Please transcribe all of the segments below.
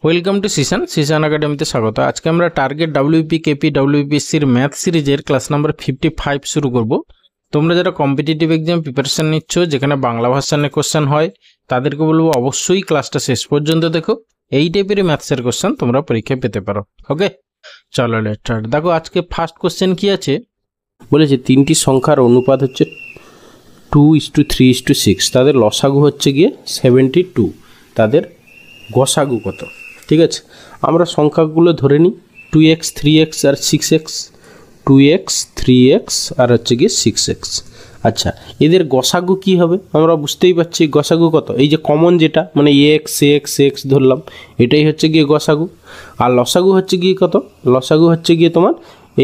Welcome to Sisan একাডেমিতে স্বাগত। আজকে আমরা টার্গেট ডাব্লিউপি কেপি ডাব্লিউপিএসসির ম্যাথ সিরিজের ক্লাস নাম্বার 55 শুরু করব। তোমরা যারা কম্পিটিটিভ এক্সাম প্রিপারেশন নিচ্ছ, যেখানে বাংলা ভার্সনে কোশ্চেন হয়, তাদেরকে বলবো অবশ্যই ক্লাসটা শেষ পর্যন্ত দেখো। এই টাইপের ম্যাথসের কোশ্চেন তোমরা পরীক্ষায় পেতে পারো। ওকে, চলো লেটস স্টার্ট। দেখো আজকে ফার্স্ট কোশ্চেন কি আছে, বলেছে তিনটি সংখ্যার অনুপাত হচ্ছে 2:3:6, তাদের লসাগু হচ্ছে গিয়ে 72, তাদের গসাগু কত? ঠিক আছে, আমরা সংখ্যাগুলো ধরে নিই, 2x 3x আর 6x, 2x 3x আর হচ্ছে গিয়ে 6x। আচ্ছা, এদের গসাগু কি হবে আমরা বুঝতেই পারছি। গসাগু কত? এই যে কমন যেটা, মানে x ধরলাম, এটাই হচ্ছে গিয়ে গসাগু। আর লসাগু হচ্ছে গিয়ে কত? লসাগু হচ্ছে গিয়ে তোমার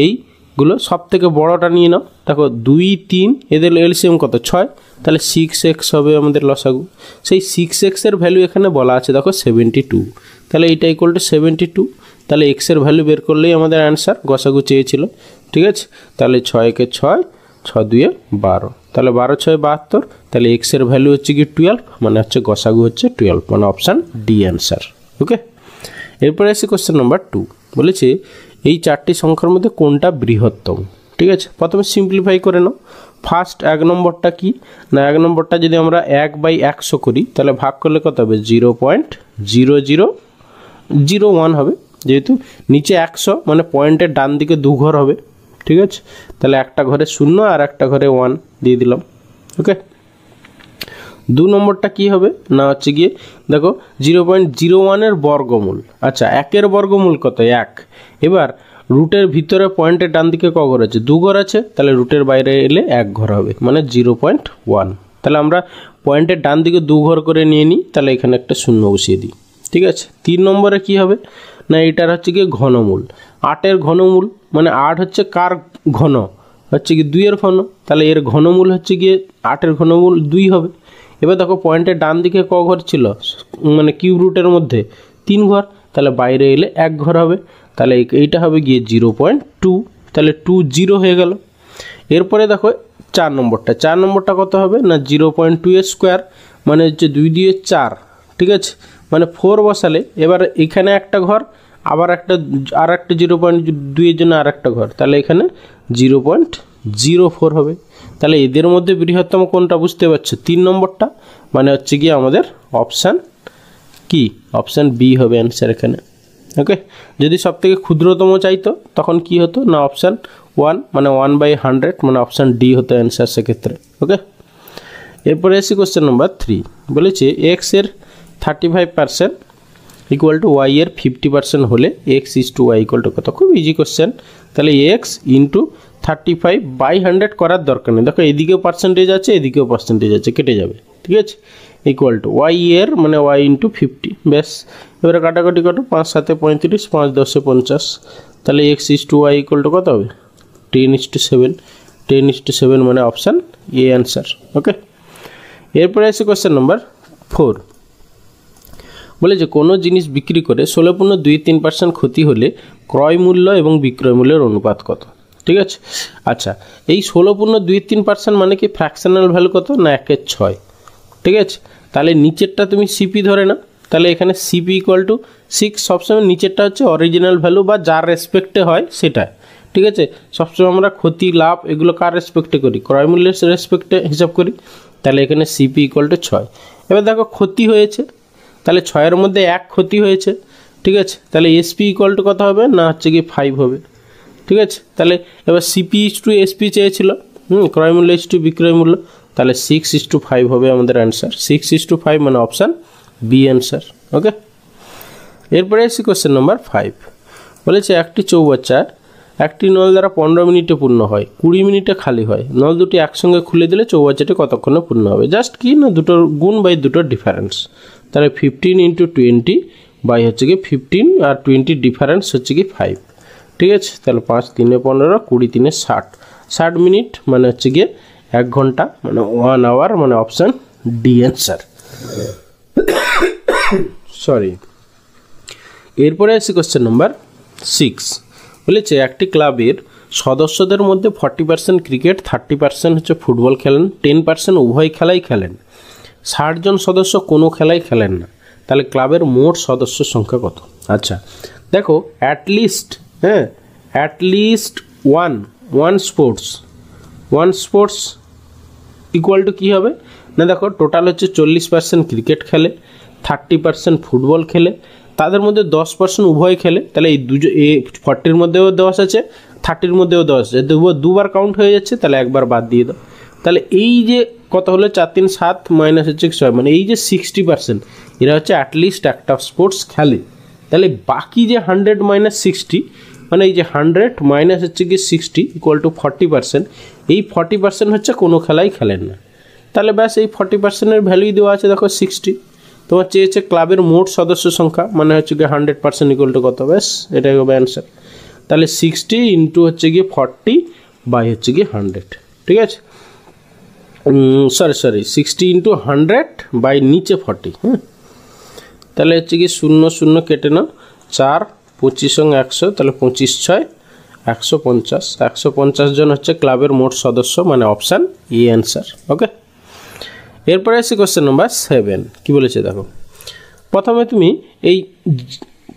এইগুলো সব থেকে বড়টা নিয়ে নাও। দেখো 2 3, এদের এলসিএম কত? 6, তাহলে 6x হবে আমাদের লসাগু। সেই 6x এর ভ্যালু এখানে বলা আছে দেখো 72, তাহলে এইটা ইকুয়াল টু 72। তাহলে x এর ভ্যালু বের করলেই আমাদের অ্যান্সার, গসাগু চেয়েছিল। ঠিক আছে, তাহলে 6 কে 6, 6 2 12, তাহলে 12 6 72, তাহলে x এর ভ্যালু হচ্ছে কি 12, মানে হচ্ছে গসাগু হচ্ছে 12, মানে অপশান ডি অ্যান্সার। ওকে, এরপরে আসি কোশ্চেন নাম্বার 2। বলেছে এই চারটি সংখ্যার মধ্যে কোনটা বৃহত্তম? ঠিক আছে, প্রথমে সিম্পলিফাই করে নাও। ফার্স্ট 1 নম্বরটা কি না, 1 নম্বরটা যদি আমরা 1/100 করি, তাহলে ভাগ করলে কত হবে? 0.0001 হবে, যেহেতু নিচে 100, মানে পয়েন্টের ডান দিকে 2 ঘর হবে। ঠিক আছে, তাহলে একটা ঘরে 0 আর একটা ঘরে 1 দিয়ে দিলাম। ওকে, 2 নম্বরটা কি হবে না, হচ্ছে গিয়ে দেখো 0.01 এর বর্গমূল। আচ্ছা, 1 এর বর্গমূল কত? 1। এবার রুটের ভিতরে পয়েন্টের ডান দিকে ক ঘর আছে? 2 ঘর আছে, তাহলে রুটের বাইরে এলে 1 ঘর হবে, মানে 0.1। তাহলে আমরা পয়েন্টের ডান দিকে 2 ঘর করে নিয়ে নিই, তাহলে এখানে একটা 0 বসিয়ে দিই। ঠিক আছে, 3 নম্বরে কি হবে না, এটার হচ্ছে গিয়ে ঘনমূল। 8 এর ঘনমূল, মানে 8 হচ্ছে কার ঘন? হচ্ছে কি 2 এর ঘন, তাহলে এর ঘনমূল হচ্ছে গিয়ে 8 এর ঘনমূল 2 হবে। এবার দেখো পয়েন্টের ডান দিকে ক ঘর ছিল, মানে কিউব রুটের মধ্যে 3 ঘর, তাহলে বাইরে এলে 1 ঘর হবে, তাহলে এইটা হবে গিয়ে 0.2, তাহলে 20 হয়ে গেল। এরপরে দেখো 4 নম্বরটা কত হবে না, 0.2 এর স্কোয়ার, মানে হচ্ছে 2 দিয়ে 4। ঠিক আছে, মানে 4 বসালে এবার এখানে একটা ঘর, আবার আর একটা 0.2 এর জন্য আর একটা ঘর, তাহলে এখানে 0.04 হবে। তাহলে এদের মধ্যে বৃহত্তম কোনটা বুঝতে পারছো? 3 নম্বরটা, মানে হচ্ছে গিয়ে আমাদের অপশান কি? অপশান বি হবে অ্যান্সার এখানে। ওকে, যদি সব থেকে ক্ষুদ্রতম চাইতো তখন কি হতো না, অপশান 1, মানে 1/100, মানে অপশান ডি হতো অ্যান্সার সেক্ষেত্রে। ওকে, এরপরে আসি কোশ্চেন নাম্বার 3। বলেছে এক্স এর 35% ইকুয়াল টু ওয়াই এর 50% হলে X is to Y equal to কত? খুব ইজি কোশ্চেন। তাহলে এক্স ইন্টু 35/100 করার দরকার নেই। দেখো এদিকেও পার্সেন্টেজ আছে, এদিকেও পার্সেন্টেজ আছে, কেটে যাবে। ঠিক আছে, ইকুয়াল টু ওয়াই এর, মানে ওয়াই ইন্টু 50, ব্যাস। এবারে কাটাকাটি কত? 5 7 35, 5 10 50, তাহলে X is to Y equal to কত হবে? 10:7, 10:7, মানে অপশান এ অ্যান্সার। ওকে, এরপরে আছে কোশ্চেন নাম্বার 4। বলে যে কোনো জিনিস বিক্রি করে 16.23% ক্ষতি হলে ক্রয় মূল্য এবং বিক্রয় মূল্যের অনুপাত কত? ঠিক আছে, আচ্ছা, এই 16.23% মানে কি ফ্র্যাকশনাল ভ্যালু কত না, 1/6। ঠিক আছে, তাহলে নিচেরটা তুমি সিপি ধরে না, তাহলে এখানে সিপি ইকুয়াল টু 6, সবসময় নিচেরটা হচ্ছে অরিজিনাল ভ্যালু বা যার রেসপেক্টে হয় সেটা। ঠিক আছে, সবসময় আমরা ক্ষতি লাভ এগুলো কার রেসপেক্টে করি? ক্রয় মূল্যের রেসপেক্টে হিসাব করি। তাহলে এখানে সিপি ইকুয়াল টু 6। এবার দেখো ক্ষতি হয়েছে, তাহলে 6-এর মধ্যে 1 ক্ষতি হয়েছে। ঠিক আছে, তাহলে এসপি ইকুয়াল টু কত হবে না, হচ্ছে কি 5 হবে। ঠিক আছে, তাহলে এবার সিপি ইস টু এসপি চেয়েছিল, ক্রয় মূল্য ইস টু বিক্রয় মূল্য, তাহলে 6:5 হবে আমাদের অ্যান্সার। 6:5, মানে অপশান বি অ্যান্সার। ওকে, এরপরে আসি কোশ্চেন নাম্বার 5। বলেছে একটি চৌবাচ্চা একটি নল দ্বারা 15 মিনিটে পূর্ণ হয়, 20 মিনিটে খালি হয়। নল দুটি একসঙ্গে খুলে দিলে চৌবাচ্চাটি কতক্ষণে পূর্ণ হবে? জাস্ট কি না, দুটোর গুণ বাই দুটোর ডিফারেন্স। তাহলে 15 × 20 বাই হচ্ছে কি 15 আর 20 ডিফারেন্স হচ্ছে কি 5। ঠিক আছে, তাহলে 5 3 15, 20 3 60, 60 মিনিট, মানে হচ্ছে গিয়ে 1 ঘন্টা, মানে 1 আওয়ার, মানে অপশান ডি অ্যান্সার। সরি, এরপরে আসি কোশ্চেন নাম্বার 6। বলেছে একটি ক্লাবের সদস্যদের মধ্যে 40% ক্রিকেট, 30% হচ্ছে ফুটবল খেলেন, 10% উভয় খেলাই খেলেন। 60 জন সদস্য কোনো খেলাই খেলেন না, তাহলে ক্লাবের মোট সদস্য সংখ্যা কত? আচ্ছা দেখো অ্যাটলিস্ট, হ্যাঁ at least one sports equal to কী হবে না, দেখো টোটাল হচ্ছে 40% ক্রিকেট খেলে, 30% ফুটবল খেলে, তাদের মধ্যে 10% উভয় খেলে, তাহলে এই 40-র মধ্যেও 10 আছে, 30-র মধ্যেও 10 আছে, দুবার কাউন্ট হয়ে যাচ্ছে, তাহলে একবার বাদ দিয়ে দাও। তাহলে এই যে কত হলো 4 3 7 মাইনাস হচ্ছে 6, মানে এই যে 60% এরা হচ্ছে অ্যাটলিস্ট একটা স্পোর্টস খেলে। তাহলে বাকি যে 100 মাইনাস 60, মানে এই যে 100 মাইনাস হচ্ছে কি 60 ইকুয়াল টু 40%, এই 40% হচ্ছে কোনো খেলাই খেলেন না। তাহলে ব্যাস এই 40%-এর ভ্যালুই দেওয়া আছে, দেখো 60। তোমার চেয়েছে ক্লাবের মোট সদস্য সংখ্যা, মানে হচ্ছে গিয়ে 100% ইকুয়াল টু কত, ব্যাস এটাই হবে অ্যান্সার। তাহলে 60 ইন্টু হচ্ছে গিয়ে 40 বাই হচ্ছে গিয়ে 100, ঠিক আছে, সরি 60 ইন্টু 100 বাই নিচে 40, হ্যাঁ। তাহলে হচ্ছে কি 0 0 কেটে নাও, 4 25 সঙ্গে 100, তাহলে 25 6 150, 150 জন হচ্ছে ক্লাবের মোট সদস্য, মানে অপশান ই অ্যান্সার। ওকে, এরপরে আসছে কোশ্চেন নাম্বার 7। কী বলেছে দেখো, প্রথমে তুমি এই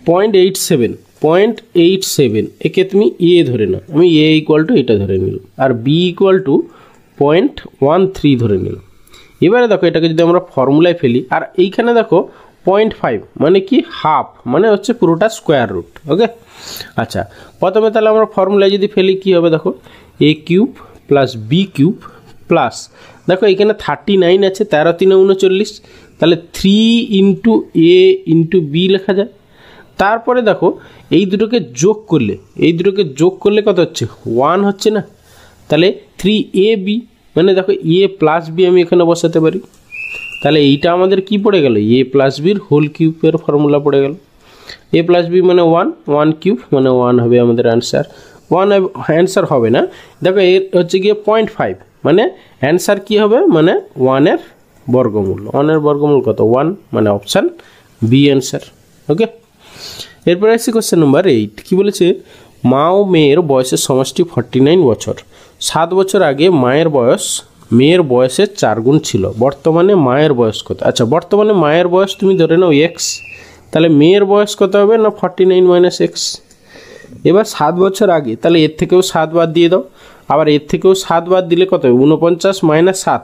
0.87 একে তুমি এ ধরে নাও, আমি এ ইকুয়াল টু এটা ধরে নিলাম, আর বি ইকুয়াল টু 0.13 ধরে নিলাম। এবারে দেখো এটাকে যদি আমরা ফর্মুলায় ফেলি, আর এইখানে দেখো 0.5 মানে কি হাফ, মানে হচ্ছে পুরোটা স্কোয়ার রুট। ওকে, আচ্ছা প্রথমে তাহলে আমরা ফর্মুলায় যদি ফেলি কী হবে দেখো, A cube plus B cube plus, দেখো এখানে 39 আছে, 13 3 39, তাহলে 3 ইন্টু এ ইন্টু বি লেখা যায়। তারপরে দেখো এই দুটোকে যোগ করলে কত হচ্ছে, 1 হচ্ছে না, তাহলে 3ab, মানে দেখো এ প্লাস বি আমি এখানে বসাতে পারি। তাহলে এইটা আমাদের কি পড়ে গেল, এ প্লাস বির হোল কিউবের ফর্মুলা পড়ে গেল। এ প্লাস বি মানে 1 কিউব মানে 1 হবে আমাদের অ্যান্সার। 1 অ্যান্সার হবে না, দেখো এর হচ্ছে গিয়ে 0.5, মানে অ্যান্সার কি হবে, মানে 1-এর বর্গমূল। 1-এর বর্গমূল কত, 1, মানে অপশান বি অ্যান্সার। ওকে, এরপরে আসছি কোশ্চেন নাম্বার 8। কী বলেছে, মা ও মেয়ের বয়সের সমষ্টি 49 বছর। 7 বছর আগে মেয়ের বয়সের 4 গুণ ছিল, বর্তমানে মায়ের বয়স কত? আচ্ছা বর্তমানে মায়ের বয়স তুমি ধরে নাও এক্স, তাহলে মেয়ের বয়স কত হবে না 49 মাইনাস এক্স। এবার 7 বছর আগে, তাহলে এর থেকেও 7 বাদ দিয়ে দাও, আবার এর থেকেও 7 বাদ দিলে কত হবে, 49 মাইনাস 7,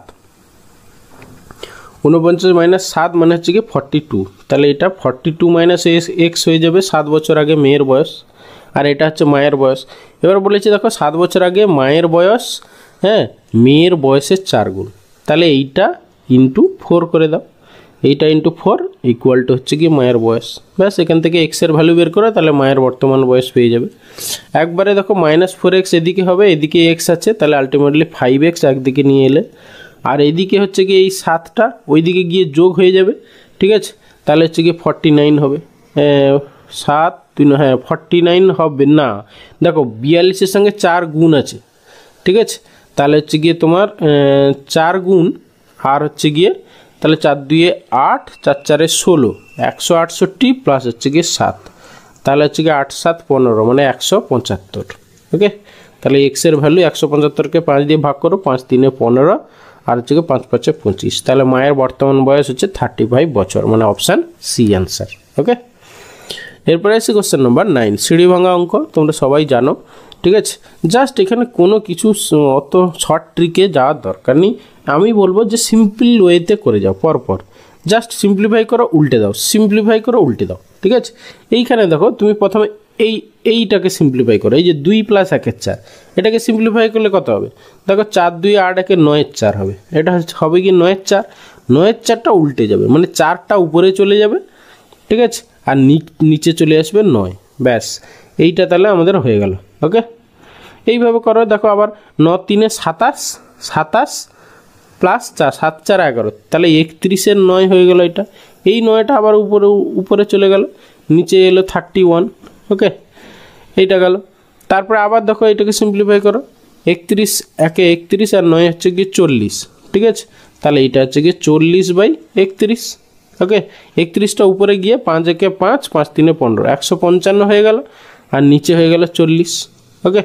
49 মাইনাস 7 মানে হচ্ছে কি 42, তাহলে এটা 42 মাইনাস এক্স হয়ে যাবে 7 বছর আগে মেয়ের বয়স, আর এটা হচ্ছে মায়ের বয়স। এবার বলেছি দেখো 7 বছর আগে মায়ের বয়স, হ্যাঁ মেয়ের বয়সের 4 গুণ, তাহলে এইটা ইন্টু 4 করে দাও, এইটা ইন্টু 4 ইকুয়াল টু হচ্ছে কি মায়ের বয়স। ব্যাস এখান থেকে এক্সের ভ্যালু বের করে তাহলে মায়ের বর্তমান বয়স পেয়ে যাবে। একবারে দেখো -4x এদিকে হবে, এদিকে এক্স আছে, তাহলে আলটিমেটলি 5x একদিকে নিয়ে এলে, আর এদিকে হচ্ছে কি এই 7টা ওইদিকে গিয়ে যোগ হয়ে যাবে, ঠিক আছে, তাহলে হচ্ছে কি 49 হবে। 7 3 হ্যাঁ 49 হবে না, দেখো 42-এর সঙ্গে 4 গুণ আছে, ঠিক আছে, তাহলে হচ্ছে গিয়ে তোমার 4 গুণ আর হচ্ছে গিয়ে তাহলে 4 2 8 4 4 16 168 প্লাস হচ্ছে গিয়ে 7, তাহলে হচ্ছে গিয়ে 8 7 15 মানে 175। ওকে, তাহলে এক্সের ভ্যালু 175কে 5 দিয়ে ভাগ করো, 5 3 15 আর হচ্ছে গিয়ে 5 5 25, তাহলে মায়ের বর্তমান বয়স হচ্ছে 35 বছর, মানে অপশান সি অ্যান্সার। ওকে, এরপরে আসছে কোশ্চেন নাম্বার 9। সিঁড়ি ভাঙা অঙ্ক তোমরা সবাই জানো, ঠিক আছে, জাস্ট এখানে কোনো কিছু অত শর্ট ট্রিকে যাওয়ার দরকার নেই, আমি বলবো যে সিম্পল ওয়েতে করে যাও, পরপর জাস্ট সিম্পলিফাই করো উল্টে দাও, সিম্পলিফাই করো উল্টে দাও, ঠিক আছে। এইখানে দেখো তুমি প্রথমে এইটাকে সিম্পলিফাই করো, এই যে 2 + 1 4, এটাকে সিম্পলিফাই করলে কত হবে, দেখো 4 2 8 1 9 4 হবে, এটা হবে কি 9 4, 9 4টা উল্টে যাবে, মানে 4টা উপরে চলে যাবে, ঠিক আছে, আর নিচে চলে আসবে 9, ব্যাস এইটা তাহলে আমাদের হয়ে গেল। ওকে, এইভাবে করো, দেখো আবার 9 3 27 প্লাস 4 7 4 11, তাহলে 31-এর 9 হয়ে গেল, এটা এই 9টা আবার উপরে চলে গেল, নিচে এলো 31। ওকে, এইটা গেল, তারপরে আবার দেখো এটাকে সিম্পলিফাই করো, 31 1 31 আর 9 হচ্ছে গিয়ে 40, ঠিক আছে, তাহলে এইটা হচ্ছে গিয়ে 40/31। ওকে, 31টা উপরে গিয়ে 5 1 5 5 3 15 155 হয়ে গেল, আর নিচে হয়ে গেল 40। ওকে,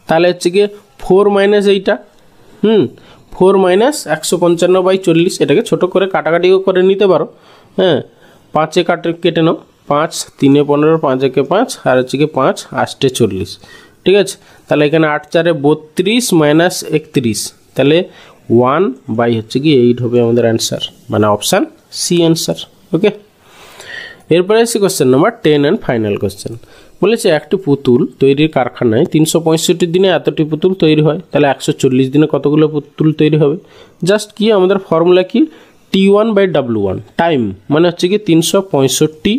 তাহলে হচ্ছে গিয়ে 4 মাইনাস এইটা 4 - 155/40, এটাকে ছোটো করে কাটাকাটিও করে নিতে পারো, হ্যাঁ 5 কেটে নাও, 5 3 15, 5 5 আর হচ্ছে কি 5 8 40, ঠিক আছে। তাহলে এখানে 8 4 32 মাইনাস 31, তাহলে 1 হচ্ছে কি 8 হবে আমাদের অ্যান্সার, মানে অপশান সি অ্যান্সার। ওকে, এরপরে আসছে question number 10 and final question. বলেছে একটি পুতুল তৈরির কারখানায় 365 দিনে এতটি পুতুল তৈরি হয়, তাহলে 140 দিনে কতগুলো পুতুল তৈরি হবে। জাস্ট কি আমাদের ফর্মুলা কি, T1/W1 টাইম, মানে হচ্ছে কি 365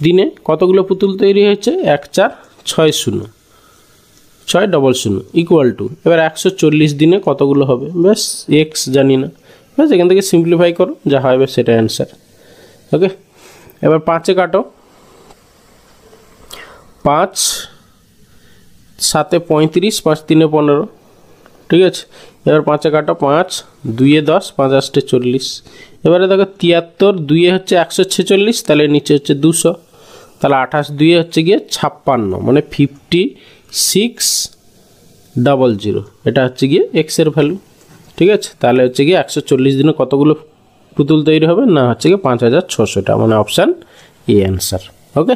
দিনে কতগুলো পুতুল তৈরি হয়েছে, 1 4 6 0 6 0 0 ইকুয়াল টু, এবার 140 দিনে কতগুলো হবে, ব্যাস এক্স জানি না, ব্যাস এখান থেকে সিম্পলিফাই করো, যা হবে সেটা অ্যান্সার। ওকে, এবার 5 কাটো, 5 7 35, 5 3 15, ঠিক আছে। এবার 5 কাটো, 5 2 10, 5 8 40, এবারে দেখো 73 2 হচ্ছে 146, তাহলে নিচে হচ্ছে 200, তাহলে 28 2 হচ্ছে গিয়ে 56, মানে 5600, এটা হচ্ছে গিয়ে এক্সের ভ্যালু, ঠিক আছে। তাহলে হচ্ছে গিয়ে 140 দিনে কতগুলো পুতুল তৈরি হবে, না হচ্ছে গিয়ে 5600টা, মানে অপশান এ অ্যান্সার। ওকে।